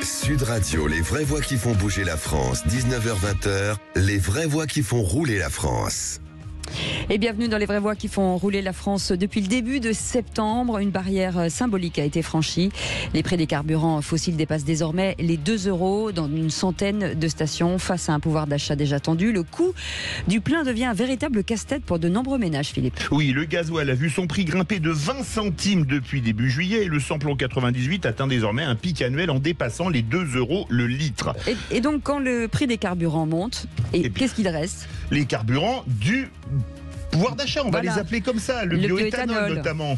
Sud Radio, les vraies voix qui font bouger la France. 19h-20h, les vraies voix qui font rouler la France. Et bienvenue dans les vraies voix qui font rouler la France. Depuis le début de septembre, une barrière symbolique a été franchie. Les prix des carburants fossiles dépassent désormais les 2 € dans une centaine de stations. Face à un pouvoir d'achat déjà tendu, le coût du plein devient un véritable casse-tête pour de nombreux ménages, Philippe. Oui, le gasoil a vu son prix grimper de 20 centimes depuis début juillet et le samplon 98 atteint désormais un pic annuel en dépassant les 2 € le litre. Et donc quand le prix des carburants monte, qu'est-ce qu'il reste ? Les carburants du pouvoir d'achat, on va les appeler comme ça, le bioéthanol notamment.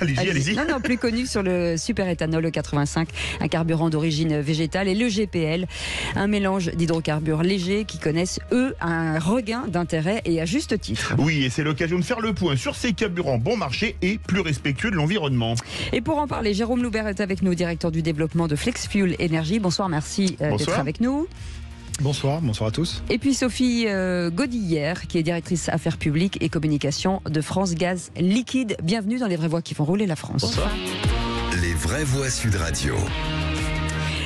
Allez-y. Non, plus connu sur le superéthanol 85, un carburant d'origine végétale, et le GPL, un mélange d'hydrocarbures légers qui connaissent, eux, un regain d'intérêt et à juste titre. Oui, et c'est l'occasion de faire le point sur ces carburants bon marché et plus respectueux de l'environnement. Et pour en parler, Jérôme Loubert est avec nous, directeur du développement de FlexFuel Énergie. Bonsoir, merci d'être avec nous. Bonsoir à tous. Et puis Sophie Godillère, qui est directrice affaires publiques et communication de France Gaz Liquide. Bienvenue dans les vraies voix qui font rouler la France. Bonsoir. Les vraies voix Sud Radio.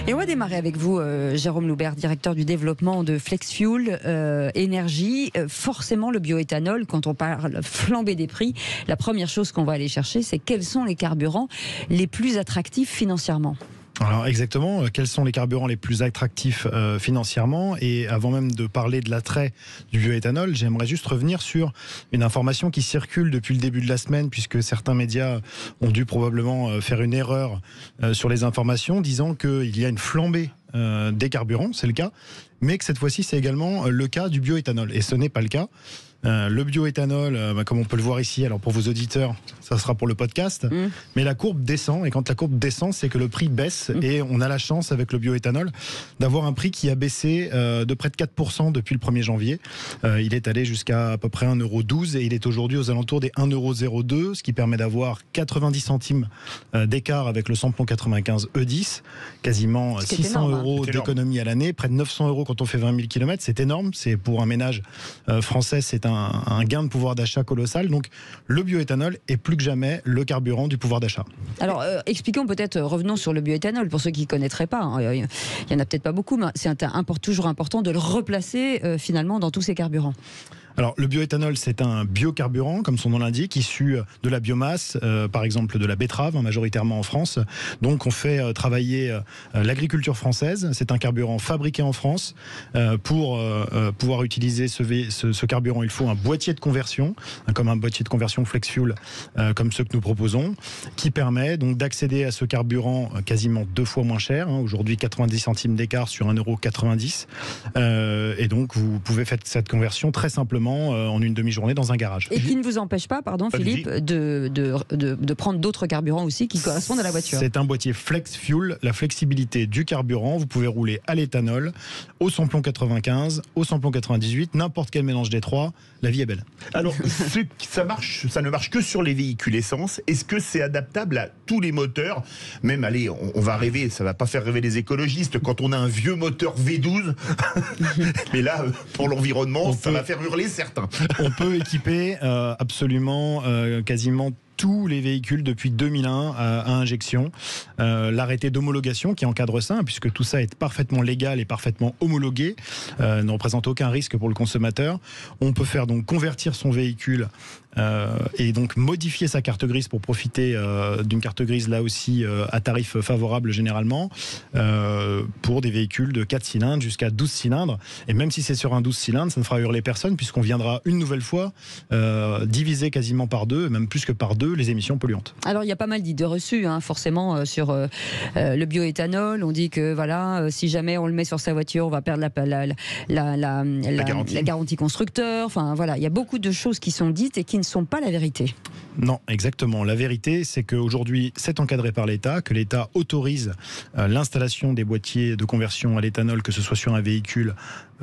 Et on va démarrer avec vous, Jérôme Loubert, directeur du développement de FlexFuel Énergie. Forcément, le bioéthanol, quand on parle flambée des prix, la première chose qu'on va aller chercher, c'est quels sont les carburants les plus attractifs financièrement ? Alors exactement, quels sont les carburants les plus attractifs financièrement? Et avant même de parler de l'attrait du bioéthanol, j'aimerais juste revenir sur une information qui circule depuis le début de la semaine, puisque certains médias ont dû probablement faire une erreur sur les informations, disant qu'il y a une flambée des carburants, c'est le cas, mais que cette fois-ci c'est également le cas du bioéthanol, et ce n'est pas le cas. Le bioéthanol, comme on peut le voir ici, alors pour vos auditeurs, ça sera pour le podcast, mais la courbe descend, et quand la courbe descend, c'est que le prix baisse, et on a la chance avec le bioéthanol d'avoir un prix qui a baissé de près de 4% depuis le 1er janvier. Il est allé jusqu'à à peu près 1,12 € et il est aujourd'hui aux alentours des 1,02 €, ce qui permet d'avoir 90 centimes d'écart avec le samplon 95 E10, quasiment 600 € d'économie à l'année, près de 900 € quand on fait 20 000 km, c'est énorme, c'est pour un ménage français, c'est un gain de pouvoir d'achat colossal. Donc le bioéthanol est plus que jamais le carburant du pouvoir d'achat. Alors expliquons peut-être, revenons sur le bioéthanol pour ceux qui ne connaîtraient pas. Il n'y en a peut-être pas beaucoup, mais c'est toujours important de le replacer finalement dans tous ces carburants. Alors le bioéthanol, c'est un biocarburant, comme son nom l'indique, issu de la biomasse, par exemple de la betterave, majoritairement en France. Donc on fait travailler l'agriculture française. C'est un carburant fabriqué en France. Pour pouvoir utiliser ce carburant, il faut un boîtier de conversion, comme un boîtier de conversion FlexFuel, comme ceux que nous proposons, qui permet donc d'accéder à ce carburant quasiment 2 fois moins cher. Aujourd'hui 90 centimes d'écart sur 1,90 €. Et donc vous pouvez faire cette conversion très simplement en une demi-journée dans un garage. Et qui ne vous empêche pas, Philippe, de prendre d'autres carburants aussi qui correspondent à la voiture. C'est un boîtier FlexFuel, la flexibilité du carburant. Vous pouvez rouler à l'éthanol, au samplon 95, au samplon 98, n'importe quel mélange des trois. La vie est belle. Alors, ça ne marche que sur les véhicules essence. Est-ce que c'est adaptable à tous les moteurs? Même, allez, on va rêver, ça va pas faire rêver les écologistes quand on a un vieux moteur V12. Mais là, pour l'environnement, ça va faire hurler certains. On peut équiper absolument quasiment tous les véhicules depuis 2001 à injection. L'arrêté d'homologation qui encadre ça, puisque tout ça est parfaitement légal et parfaitement homologué, ne représente aucun risque pour le consommateur. On peut faire donc convertir son véhicule et donc modifier sa carte grise pour profiter d'une carte grise là aussi à tarif favorable généralement pour des véhicules de 4 cylindres jusqu'à 12 cylindres. Et même si c'est sur un 12 cylindres, ça ne fera hurler personne puisqu'on viendra une nouvelle fois diviser quasiment par 2, même plus que par 2, les émissions polluantes. Alors il y a pas mal d'idées reçues forcément sur le bioéthanol. On dit que voilà, si jamais on le met sur sa voiture, on va perdre la garantie constructeur. Enfin voilà, il y a beaucoup de choses qui sont dites et qui ne sont pas la vérité. Non, exactement. La vérité, c'est qu'aujourd'hui, c'est encadré par l'État, que l'État autorise l'installation des boîtiers de conversion à l'éthanol, que ce soit sur un véhicule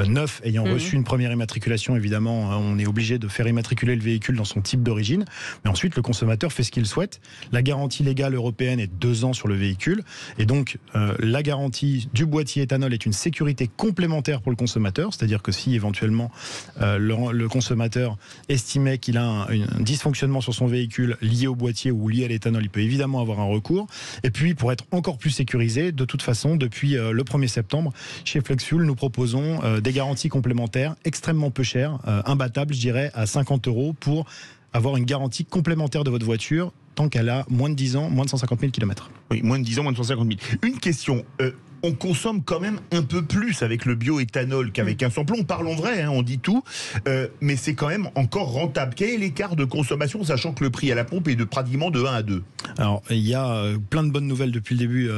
neuf ayant reçu une première immatriculation. Évidemment, on est obligé de faire immatriculer le véhicule dans son type d'origine. Mais ensuite, le consommateur consommateur fait ce qu'il souhaite. La garantie légale européenne est 2 ans sur le véhicule. Et donc, la garantie du boîtier éthanol est une sécurité complémentaire pour le consommateur. C'est-à-dire que si éventuellement le consommateur estimait qu'il a un dysfonctionnement sur son véhicule lié au boîtier ou lié à l'éthanol, il peut évidemment avoir un recours. Et puis, pour être encore plus sécurisé, de toute façon, depuis le 1er septembre, chez FlexFuel, nous proposons des garanties complémentaires extrêmement peu chères, imbattables, je dirais, à 50 € pour avoir une garantie complémentaire de votre voiture tant qu'elle a moins de 10 ans, moins de 150 000 km. Oui, moins de 10 ans, moins de 150 000. Une question. On consomme quand même un peu plus avec le bioéthanol qu'avec un samplon. Parlons vrai, on dit tout, mais c'est quand même encore rentable. Quel est l'écart de consommation, sachant que le prix à la pompe est de pratiquement de 1 à 2 ? Alors, il y a plein de bonnes nouvelles depuis le début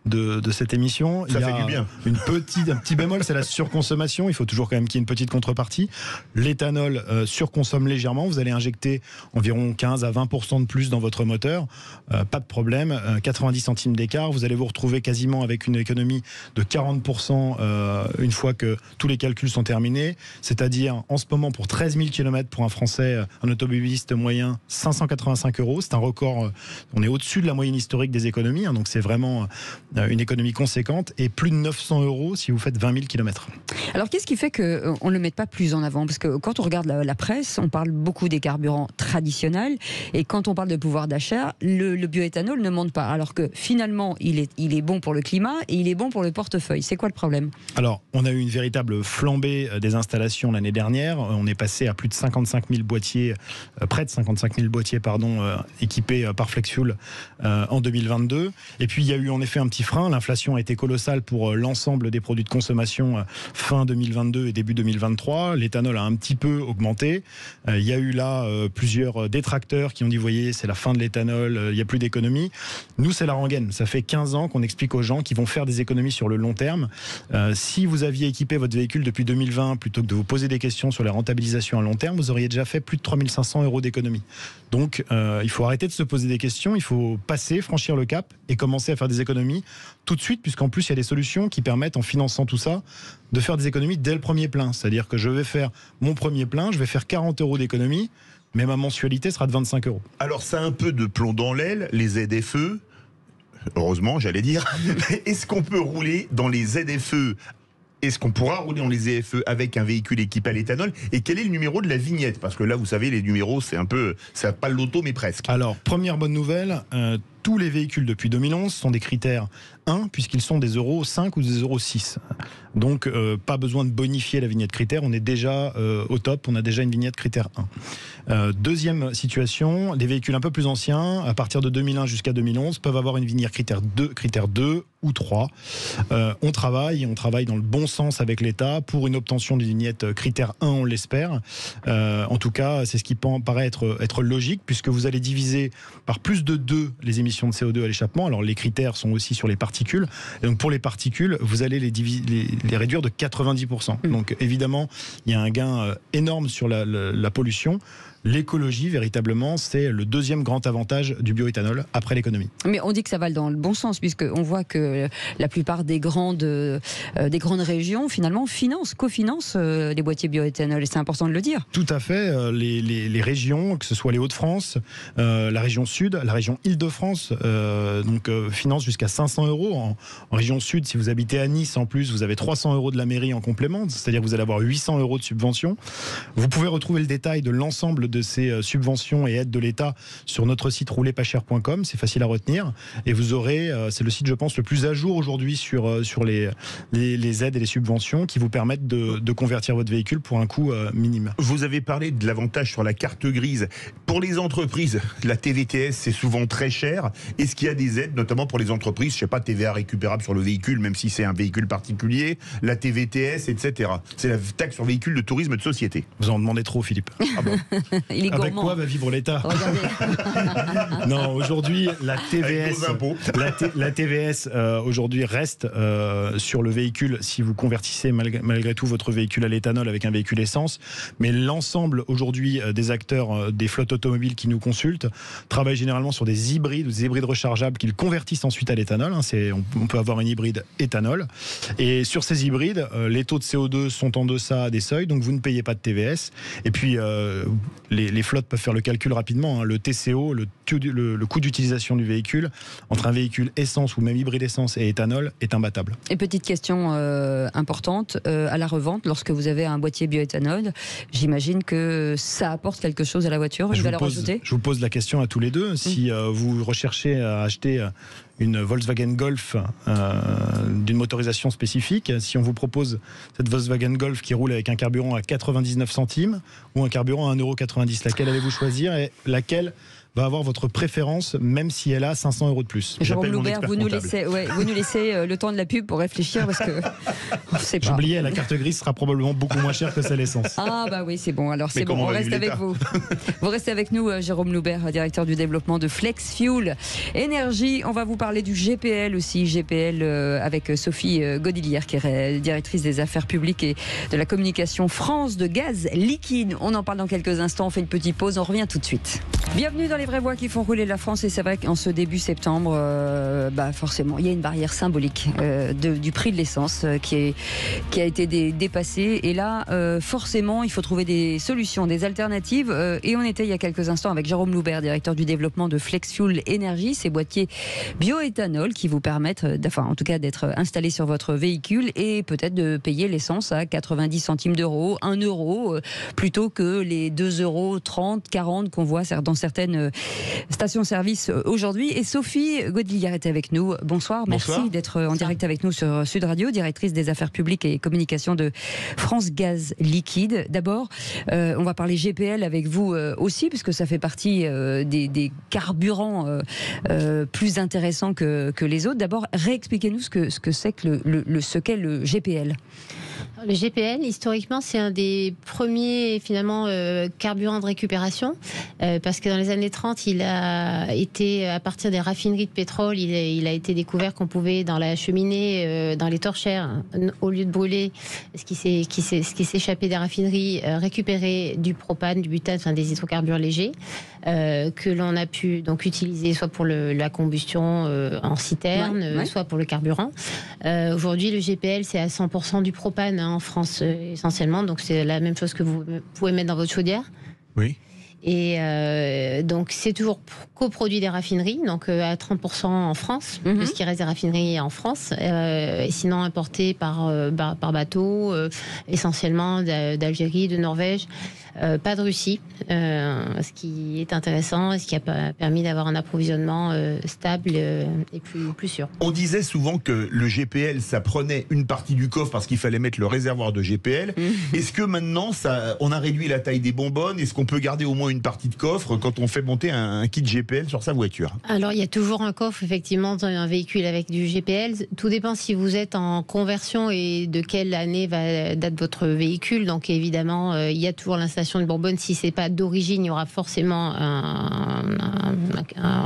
de cette émission. Ça fait du bien. Un petit bémol, c'est la surconsommation. Il faut toujours quand même qu'il y ait une petite contrepartie. L'éthanol surconsomme légèrement. Vous allez injecter environ 15 à 20% de plus dans votre moteur. Pas de problème. 90 centimes d'écart. Vous allez vous retrouver quasiment avec une économie de 40% une fois que tous les calculs sont terminés. C'est-à-dire, en ce moment, pour 13 000 km pour un Français, un automobiliste moyen, 585 €. C'est un record. On est au-dessus de la moyenne historique des économies. Donc, c'est vraiment une économie conséquente. Et plus de 900 € si vous faites 20 000 km. Alors, qu'est-ce qui fait qu'on ne le mette pas plus en avant ? Parce que quand on regarde la presse, on parle beaucoup des carburants traditionnels. Et quand on parle de pouvoir d'achat, le bioéthanol ne monte pas. Alors que finalement, il est bon pour le climat et il est bon pour le portefeuille. C'est quoi le problème ? Alors, on a eu une véritable flambée des installations l'année dernière. On est passé à plus de 55 000 boîtiers, près de 55 000 boîtiers, équipés par FlexFuel en 2022. Et puis, il y a eu en effet un petit frein. L'inflation a été colossale pour l'ensemble des produits de consommation fin 2022 et début 2023. L'éthanol a un petit peu augmenté. Il y a eu là plusieurs détracteurs qui ont dit, voyez, c'est la fin de l'éthanol, il n'y a plus d'économie. Nous, c'est la rengaine. Ça fait 15 ans qu'on explique aux gens qu'ils vont faire des économies sur le long terme. Si vous aviez équipé votre véhicule depuis 2020, plutôt que de vous poser des questions sur la rentabilisation à long terme, vous auriez déjà fait plus de 3 500 € d'économie. Donc, il faut arrêter de se poser des questions, il faut franchir le cap et commencer à faire des économies tout de suite, puisqu'en plus, il y a des solutions qui permettent, en finançant tout ça, de faire des économies dès le premier plein. C'est-à-dire que je vais faire mon premier plein, je vais faire 40 € d'économie, mais ma mensualité sera de 25 €. Alors, ça a un peu de plomb dans l'aile, les ZFE. Heureusement, j'allais dire. Est-ce qu'on peut rouler dans les ZFE ? Est-ce qu'on pourra rouler dans les ZFE avec un véhicule équipé à l'éthanol ? Et quel est le numéro de la vignette ? Parce que là, vous savez, les numéros, c'est un peu... c'est pas le loto, mais presque. Alors, première bonne nouvelle, tous les véhicules depuis 2011 sont des critères 1, puisqu'ils sont des Euro 5 ou des Euro 6. Donc, pas besoin de bonifier la vignette critère, on est déjà au top, on a déjà une vignette critère 1. Deuxième situation, les véhicules un peu plus anciens, à partir de 2001 jusqu'à 2011, peuvent avoir une vignette critère 2 ou 3. On travaille dans le bon sens avec l'État pour une obtention d'une vignette critère 1, on l'espère. En tout cas, c'est ce qui paraît être logique, puisque vous allez diviser par plus de 2 les émissions de CO2 à l'échappement. Alors, les critères sont aussi sur les particules. Et donc, pour les particules, vous allez les réduire de 90%. Donc, évidemment, il y a un gain énorme sur la pollution. L'écologie, véritablement, c'est le deuxième grand avantage du bioéthanol après l'économie. Mais on dit que ça va dans le bon sens, puisqu'on voit que la plupart des grandes régions, finalement, cofinancent les boîtiers bioéthanol. Et c'est important de le dire. Tout à fait. Les régions, que ce soit les Hauts-de-France, la région Sud, la région Île-de-France, financent jusqu'à 500 €. En région Sud, si vous habitez à Nice, en plus, vous avez 300 € de la mairie en complément. C'est-à-dire que vous allez avoir 800 € de subvention. Vous pouvez retrouver le détail de l'ensemble de ces subventions et aides de l'État sur notre site roulerpascher.com, c'est facile à retenir, et vous aurez, c'est le site je pense le plus à jour aujourd'hui sur les aides et les subventions qui vous permettent de convertir votre véhicule pour un coût minime. Vous avez parlé de l'avantage sur la carte grise. Pour les entreprises, la TVTS c'est souvent très cher. Est-ce qu'il y a des aides, notamment pour les entreprises, je sais pas, TVA récupérable sur le véhicule, même si c'est un véhicule particulier, la TVTS, etc. C'est la taxe sur véhicule de tourisme de société. Vous en demandez trop, Philippe. Ah bon. Il est gourmand. Avec quoi va vivre l'État ? Non, aujourd'hui, la TVS, la TVS aujourd'hui reste sur le véhicule si vous convertissez malgré tout votre véhicule à l'éthanol avec un véhicule essence. Mais l'ensemble aujourd'hui des acteurs des flottes automobiles qui nous consultent travaillent généralement sur des hybrides rechargeables qu'ils convertissent ensuite à l'éthanol. On peut avoir une hybride éthanol. Et sur ces hybrides, les taux de CO2 sont en deçà des seuils, donc vous ne payez pas de TVS. Et puis, les flottes peuvent faire le calcul rapidement. Le TCO, le coût d'utilisation du véhicule, entre un véhicule essence ou même hybride essence et éthanol, est imbattable. Et petite question importante, à la revente, lorsque vous avez un boîtier bioéthanol, j'imagine que ça apporte quelque chose à la voiture, une valeur ajoutée ? Je vous pose la question à tous les deux. Si vous recherchez à acheter une Volkswagen Golf d'une motorisation spécifique, si on vous propose cette Volkswagen Golf qui roule avec un carburant à 99 centimes ou un carburant à 1,90 €, laquelle allez-vous choisir et laquelle va avoir votre préférence, même si elle a 500 € de plus? Jérôme Loubert, vous nous laissez le temps de la pub pour réfléchir, parce que on sait pas. J'oubliais, la carte grise sera probablement beaucoup moins chère que celle essence. Ah bah oui, c'est bon, alors c'est bon, on reste avec vous. Vous restez avec nous, Jérôme Loubert, directeur du développement de Flex Fuel Énergie. On va vous parler du GPL aussi, GPL avec Sophie Godilière, qui est directrice des affaires publiques et de la communication France de gaz liquide. On en parle dans quelques instants, on fait une petite pause, on revient tout de suite. Bienvenue dans les vraies voix qui font rouler la France, et c'est vrai qu'en ce début septembre, forcément, il y a une barrière symbolique du prix de l'essence qui a été dépassée, et là, forcément, il faut trouver des solutions, des alternatives, et on était il y a quelques instants avec Jérôme Loubert, directeur du développement de Flex Fuel Énergie, ces boîtiers bioéthanol qui vous permettent, en tout cas, d'être installés sur votre véhicule et peut-être de payer l'essence à 90 centimes d'euros, 1 €, plutôt que les 2,30 €, 40 € qu'on voit dans certaines stations-service aujourd'hui. Et Sophie Godilière était avec nous. Bonsoir, merci d'être en direct avec nous sur Sud Radio, directrice des affaires publiques et communication de France Gaz Liquide. D'abord, on va parler GPL avec vous aussi, puisque ça fait partie des carburants plus intéressants que les autres. D'abord, réexpliquez-nous ce qu'est le GPL. Le GPL, historiquement, c'est un des premiers carburants de récupération, parce que dans les années 30, il a été, à partir des raffineries de pétrole, il a été découvert qu'on pouvait, dans la cheminée, dans les torchères, au lieu de brûler ce qui s'échappait des raffineries, récupérer du propane, du butane, des hydrocarbures légers, que l'on a pu donc utiliser soit pour la combustion en citerne, soit pour le carburant. Aujourd'hui, le GPL, c'est à 100% du propane en France essentiellement, donc c'est la même chose que vous pouvez mettre dans votre chaudière. Oui. Et donc c'est toujours coproduit des raffineries, donc à 30% en France, de ce qui reste des raffineries en France, et sinon importé par bateau, essentiellement d'Algérie, de Norvège, pas de Russie, ce qui est intéressant et ce qui a permis d'avoir un approvisionnement stable et plus sûr. On disait souvent que le GPL, ça prenait une partie du coffre parce qu'il fallait mettre le réservoir de GPL. Est-ce que maintenant, on a réduit la taille des bonbonnes? Est-ce qu'on peut garder au moins une partie de coffre quand on fait monter un kit GPL sur sa voiture? Alors, il y a toujours un coffre, effectivement, dans un véhicule avec du GPL. Tout dépend si vous êtes en conversion et de quelle année date votre véhicule. Donc, évidemment, il y a toujours l'installation de bonbonne. Si c'est pas d'origine, il y aura forcément un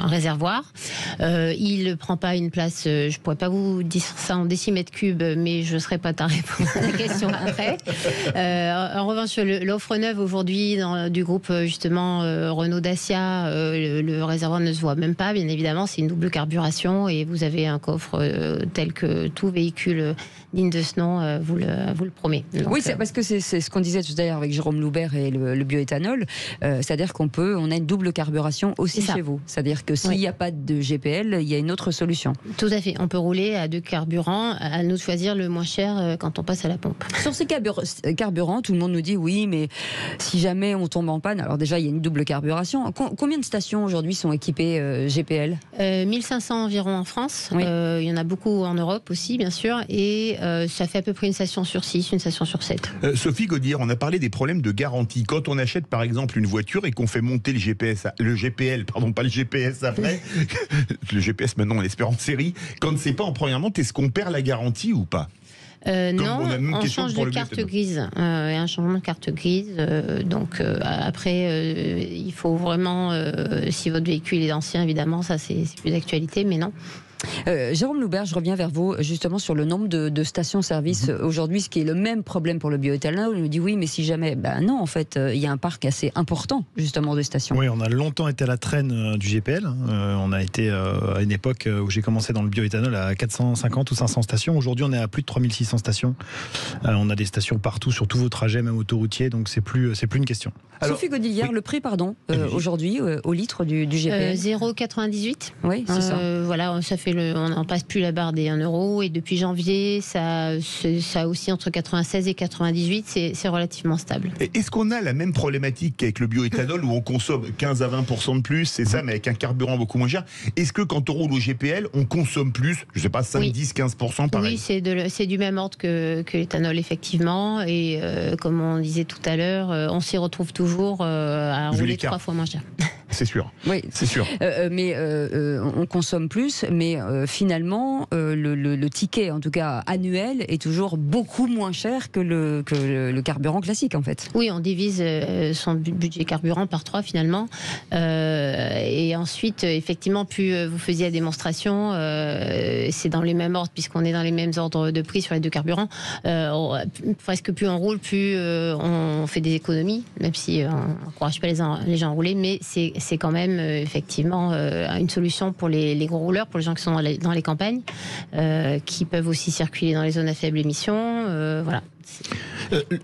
réservoir. Il ne prend pas une place, je pourrais pas vous dire ça en décimètres cubes, mais je serai pas à répondre à la question après. En revanche, l'offre neuve aujourd'hui du groupe justement Renault Dacia, le réservoir ne se voit même pas, bien évidemment, c'est une double carburation et vous avez un coffre tel que tout véhicule digne de ce nom vous le promet. Donc, oui, c'est parce que c'est ce qu'on disait tout à l'heure avec Jérôme Loubert et le bioéthanol, c'est-à-dire on a une double carburation aussi chez vous. C'est-à-dire que s'il n'y a pas de GPL, il y a une autre solution. Tout à fait, on peut rouler à 2 carburants, à nous de choisir le moins cher quand on passe à la pompe. Sur ces carburants, tout le monde nous dit oui, mais si jamais on tombe en panne, alors déjà il y a une double carburation. Combien de stations aujourd'hui sont équipées GPL? 1500 environ en France, il y en a beaucoup en Europe aussi bien sûr, et ça fait à peu près une station sur 6, une station sur 7. Sophie Godilière, on a parlé des problèmes de garantie. Quand on achète par exemple une voiture et qu'on fait monter le GPL, pas le GPS après, le GPS maintenant on l'espère en série, quand c'est pas en première monte, est-ce qu'on perd la garantie ou pas? Non, on change de carte grise. Un changement de carte grise. Donc après, il faut vraiment, si votre véhicule est ancien, évidemment, ça c'est plus d'actualité, mais non. Jérôme Loubert, je reviens vers vous justement sur le nombre de stations-service aujourd'hui, ce qui est le même problème pour le bioéthanol. On me dit oui, mais si jamais, non, en fait, il y a un parc assez important justement de stations. Oui, on a longtemps été à la traîne du GPL. On a été à une époque où j'ai commencé dans le bioéthanol à 450 ou 500 stations. Aujourd'hui, on est à plus de 3600 stations. On a des stations partout sur tous vos trajets, même autoroutiers, donc c'est plus une question. Alors, Sophie Godillière, le prix, aujourd'hui, au litre du GPL 0,98. Oui, c'est ça. Voilà, ça fait on n'en passe plus la barre des 1 euro. Et depuis janvier, ça aussi entre 96 et 98, c'est relativement stable. Et est-ce qu'on a la même problématique qu'avec le bioéthanol où on consomme 15 à 20% de plus, c'est ça, mais avec un carburant beaucoup moins cher? Est-ce que quand on roule au GPL, on consomme plus, je ne sais pas, 5, 10, 15% pareil? Oui, c'est du même ordre que l'éthanol, effectivement. Et comme on disait tout à l'heure, on s'y retrouve toujours à rouler 3 fois moins cher. C'est sûr. Oui, c'est sûr. Mais on consomme plus, mais finalement, le ticket, en tout cas annuel, est toujours beaucoup moins cher que le carburant classique, en fait. Oui, on divise son budget carburant par 3 finalement. Et ensuite, effectivement, plus vous faisiez la démonstration, c'est dans les mêmes ordres, puisqu'on est dans les mêmes ordres de prix sur les deux carburants. Presque plus on roule, plus on fait des économies, même si on n'encourage pas les gens à rouler, mais c'est quand même effectivement une solution pour les gros rouleurs, pour les gens qui sont dans les campagnes, qui peuvent aussi circuler dans les zones à faible émission. Voilà.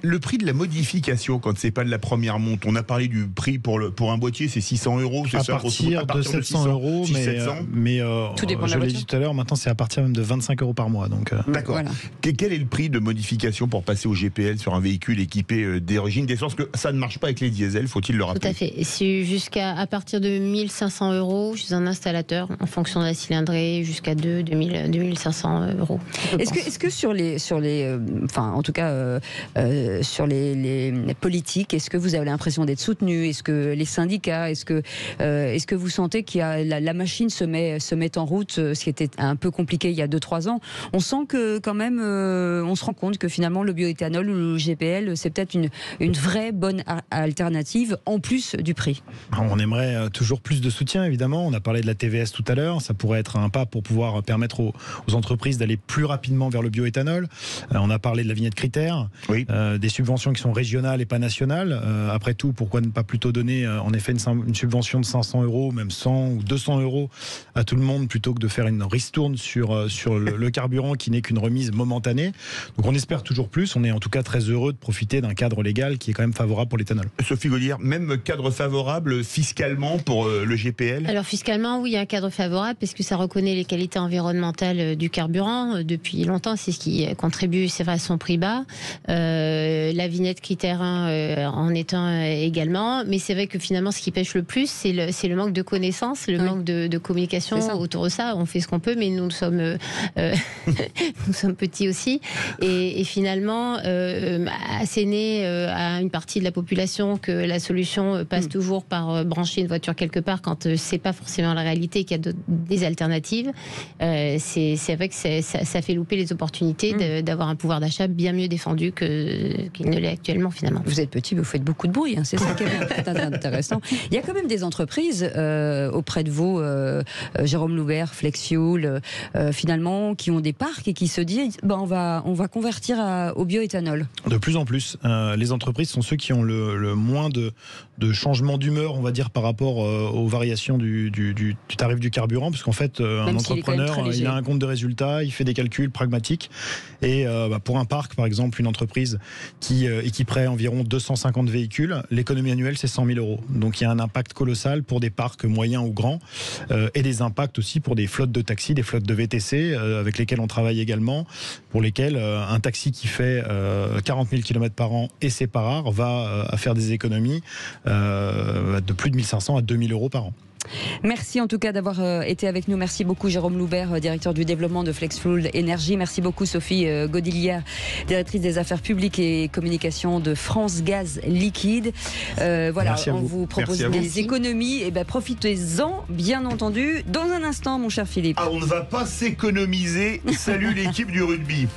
Le prix de la modification, quand c'est pas de la première monte, on a parlé du prix pour un boîtier, c'est 600 €, c'est ça? À partir de 700 €, mais tout dépend de je la l'ai voiture. dit tout à l'heure, maintenant c'est à partir même de 25 € par mois. Donc, D'accord. Voilà. Quel est le prix de modification pour passer au GPL sur un véhicule équipé d'origine d'essence? Que ça ne marche pas avec les diesels, faut-il le rappeler? Tout à fait. À partir de 1500 € chez un installateur, en fonction de la cylindrée, jusqu'à 2500 €. Est-ce que sur les enfin en tout cas sur les politiques, est-ce que vous avez l'impression d'être soutenu? Est-ce que les syndicats, est-ce que vous sentez qu'il y a la machine se met en route, ce qui était un peu compliqué il y a 2-3 ans? On sent que quand même, on se rend compte que finalement le bioéthanol ou le GPL, c'est peut-être une vraie bonne alternative en plus du prix. On aimerait toujours plus de soutien, évidemment. On a parlé de la TVS tout à l'heure. Ça pourrait être un pas pour pouvoir permettre aux entreprises d'aller plus rapidement vers le bioéthanol. On a parlé de la vignette critère, oui. Des subventions qui sont régionales et pas nationales. Après tout, pourquoi ne pas plutôt donner en effet une subvention de 500 €, même 100 ou 200 € à tout le monde, plutôt que de faire une ristourne sur le carburant qui n'est qu'une remise momentanée. Donc on espère toujours plus. On est en tout cas très heureux de profiter d'un cadre légal qui est quand même favorable pour l'éthanol. Sophie Godillière, même cadre favorable fiscalement pour le GPL? Alors fiscalement, oui, il y a un cadre favorable parce que ça reconnaît les qualités environnementales du carburant. Depuis longtemps, c'est ce qui contribue, c'est vrai, à son prix bas. La vignette critère 1 en est un également. Mais c'est vrai que finalement, ce qui pêche le plus, c'est le manque de connaissances, le manque de communication autour de ça. On fait ce qu'on peut, mais nous sommes nous sommes petits aussi. Et finalement, asséner à une partie de la population que la solution passe toujours par brancher une voiture quelque part quand c'est pas forcément la réalité, qu'il y a des alternatives, c'est vrai que ça fait louper les opportunités d'avoir un pouvoir d'achat bien mieux défendu qu'il ne l'est actuellement finalement. Vous êtes petit, vous faites beaucoup de bruit, hein, c'est ça qui est intéressant. Il y a quand même des entreprises auprès de vous, Jérôme Loubert, Flexfuel, finalement, qui ont des parcs et qui se disent on va convertir au bioéthanol. De plus en plus, les entreprises sont ceux qui ont le moins de changement d'humeur, on va dire, par rapport aux variations du tarif du carburant, parce qu'en fait, un entrepreneur, il a un compte de résultats, il fait des calculs pragmatiques, et pour un parc, par exemple, une entreprise qui équiperait environ 250 véhicules, l'économie annuelle, c'est 100 000 €. Donc il y a un impact colossal pour des parcs moyens ou grands, et des impacts aussi pour des flottes de taxis, des flottes de VTC, avec lesquelles on travaille également, pour lesquelles un taxi qui fait 40 000 km par an, et c'est pas rare, va à faire des économies de plus de 1500 à 2000 € par an. Merci en tout cas d'avoir été avec nous. Merci beaucoup Jérôme Loubert, directeur du développement de Flexfuel Énergie. Merci beaucoup Sophie Godillière, directrice des affaires publiques et communication de France Gaz Liquide. Voilà, on vous propose des économies. Et profitez-en, bien entendu. Dans un instant, mon cher Philippe. On ne va pas s'économiser. Salut l'équipe du rugby.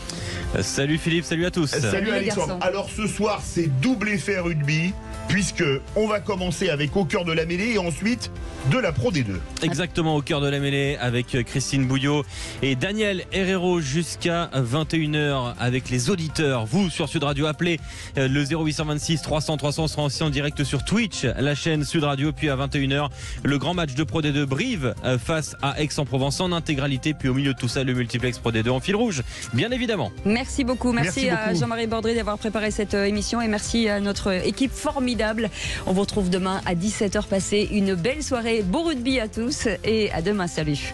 Salut Philippe, salut à tous. Salut Alexandre. Alors ce soir, c'est double effet rugby. puisque on va commencer avec Au cœur de la mêlée et ensuite de la Pro D2. Exactement, au cœur de la mêlée avec Christine Bouillot et Daniel Herrero jusqu'à 21h avec les auditeurs. Vous sur Sud Radio, appelez le 0826 300 300, sera aussi en direct sur Twitch, la chaîne Sud Radio. Puis à 21h, le grand match de Pro D2 Brive face à Aix-en-Provence en intégralité. Puis au milieu de tout ça, le multiplex Pro D2 en fil rouge, bien évidemment. Merci beaucoup. Merci à beaucoup. Jean-Marie Bordry d'avoir préparé cette émission et merci à notre équipe formidable. On vous retrouve demain à 17h. Passez une belle soirée. Bon rugby à tous et à demain. Salut.